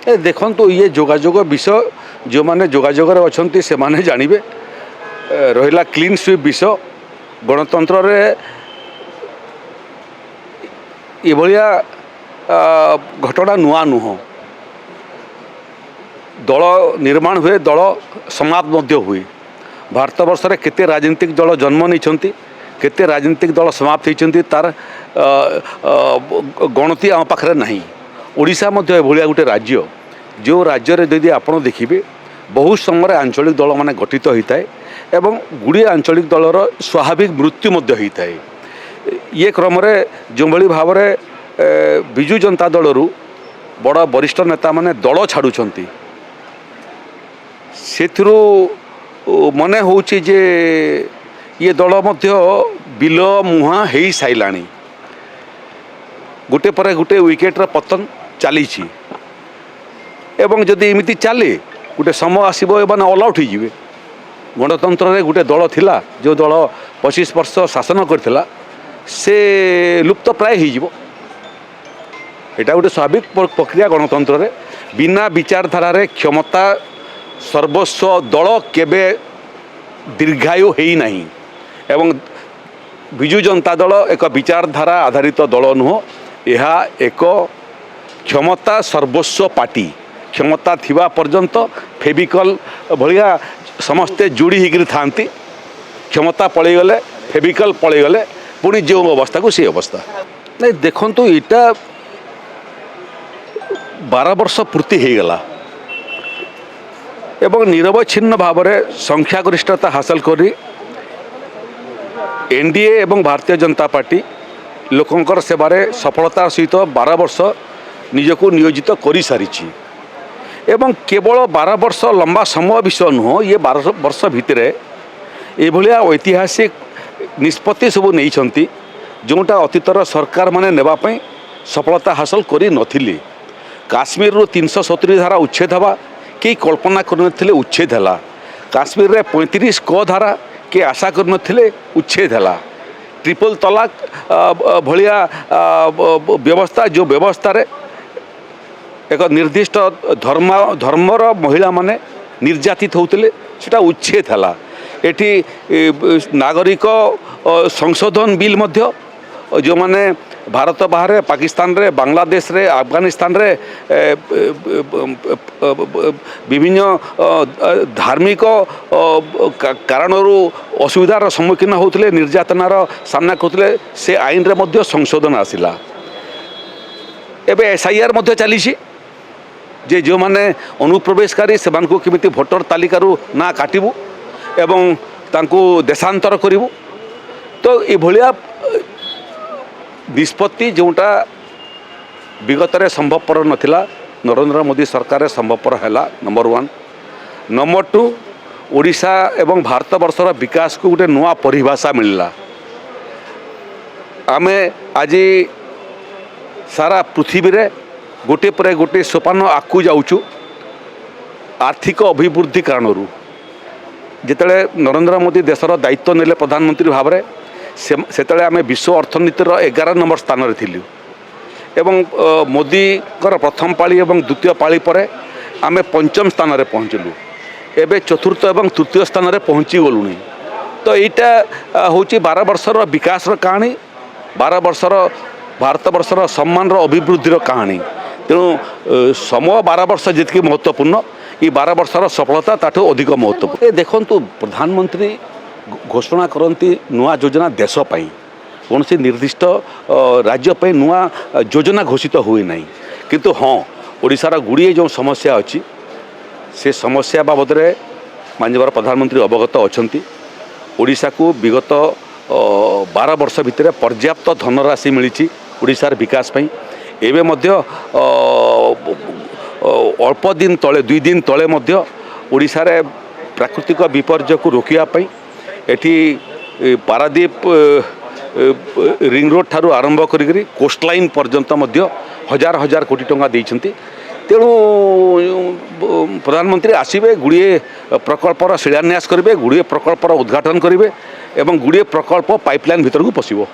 देखु ये जोगाजोग विषय जो मैंने जोगाजोगर अच्छा से माने जानवे रहा क्लीन स्वीप विषय गणतंत्र ये घटना नुआ नुह दल निर्माण हुए दल समाप्त हुए भारत वर्ष में केते राजनीतिक दल जन्म नहीं केते राजनीतिक दल समाप्त होती तार गणति आम पाखे ना ओडिशा मध्य एभलिया गोटे राज्य जो राज्य रे यदि आपण देखिए बहुत समय आंचलिक दल माने गठित होता है एवं गुड़िया आंचलिक दलर स्वाभाविक मृत्यु मध्य होता है। ये क्रम जो भाई भाव में विजु जनता दलरू बड़ वरिष्ठ नेता माने दल छाड़ुंट से मन हो ये दल मध्य बिल मुहां हो सारा गोटे पर गोटे विकेट्र पतन चली एवं जदि एमती चले गोटे समय आसो एने ऑल आउट हो गणतंत्र रे गोटे दल थिला जो दल 25 वर्ष शासन करथिला से लुप्त प्राय हो एटा गोटे स्वाभाविक प्रक्रिया गणतंत्र रे बिना विचारधारा रे क्षमता सर्वस्व दल केबे दीर्घायु है नहीं एवं विजु जनता दल एक विचारधारा आधारित दल नुह यह एक क्षमता सर्वस्व पार्टी क्षमता थिबा पर्यंत फेविकल भलिया समस्ते जोड़ी होकर था क्षमता पलैगले फेविकल पलैगले पुणी जो अवस्था को सी अवस्था नहीं देखु यहाँ 12 वर्ष पूर्ति हो गला एवं निरवच्छिन्न भाव में संख्यागरिष्ठता हासिल करी एनडीए एवं भारतीय जनता पार्टी लोकंकर सेवारे सफलतार सहित 12 वर्ष निजको नियोजित कर सारी एवं केवल 12 वर्ष लंबा समय विषय नुह ये 12 वर्ष भितर एभलिया ऐतिहासिक निष्पत्ति सब नहीं जोटा अतीतर सरकार माने नेबापई सफलता हासिल करी नथिले काश्मीर 370 धारा उच्छेद हवा कई कल्पना करनथिले उच्छेद है काश्मीर रे 35 क धारा के आशा करनथिले उच्छेद है ट्रिपल तलाक भलिया व्यवस्था जो व्यवस्था रे एक निर्दिष्ट धर्मर महिला माने निर्यातित होते सेटा उच्छेद है एटी नागरिक संशोधन बिल मध्य जो माने भारत बाहर पाकिस्तान रे बांग्लादेश रे अफगानिस्तान रे विभिन्न धार्मिक कारणरू असुविधार सम्मुखीन होते निर्यातनार सामना करते से आईन रे मध्य संशोधन आसिला एबे SIR मध्य चली जे जो माने अनुप्रवेशकारी से केमिति भोटर तालिकारु ना काटिबु एवं तांको देशांतर करिबु तो ये भलिया निष्पत्ति जोटा विगत रे संभवपर नथिला नरेंद्र मोदी सरकार संभवपर हैला नंबर 1 नंबर 2 ओडिशा एवं भारत वर्षर विकास को गोटे नुआ परिभाषा मिलला आमे आज सारा पृथ्वी रे गोटे पर गोटे सोपान आगू जाऊँ आर्थिक अभिवृद्धि कारणरू जिते नरेंद्र मोदी देशर दायित्व नेले प्रधानमंत्री भाव में से आम विश्व अर्थनीतिर 11 नंबर स्थान रे थिलु एवं मोदी प्रथम पाली एवं द्वितीय पाली पर आम 5म स्थान रे पहुँचलु एवं चतुर्थ एवं तृतीय स्थान रे पहुँची गलुनी तो यहाँ हूँ 12 वर्षर विकास कहानी 12 वर्षर भारत वर्षर सम्मान अभिवृद्धि कहानी तेणु समय 12 वर्ष जितकी महत्वपूर्ण ये 12 वर्षर सफलता ताठू अधिक महत्वपूर्ण देखु प्रधानमंत्री घोषणा करती नुआ योजना देशपाई कौन सी निर्दिष्ट राज्यपाई नुआ योजना घोषित हुए ना किंतु हाँ ओडिशार गुड़िए जो समस्या अच्छी से समस्या बाबद में माननीय प्रधानमंत्री अवगत अच्छा ओडिशा को विगत 12 वर्ष भितर पर्याप्त धनराशि मिली ओडिशार विकास पई एवं मध्य अल्प दिन तले 2 दिन तले मध्य ओडिशा रे प्राकृतिक विपर्यय को रोकिया पई एठी पारादीप रिंग रोड ठारू आरंभ करी कोस्टलाइन पर्यंत मध्य हजार हजार कोटी टंका देइछंती तेणु प्रधानमंत्री आसवे गुड़िए प्रकल्पर शिलान्यास करेंगे गुड़िए प्रकल्पर उद्घाटन करेंगे एवं गुड़िए प्रकल्प पाइपलाइन भीतर को पशिबो।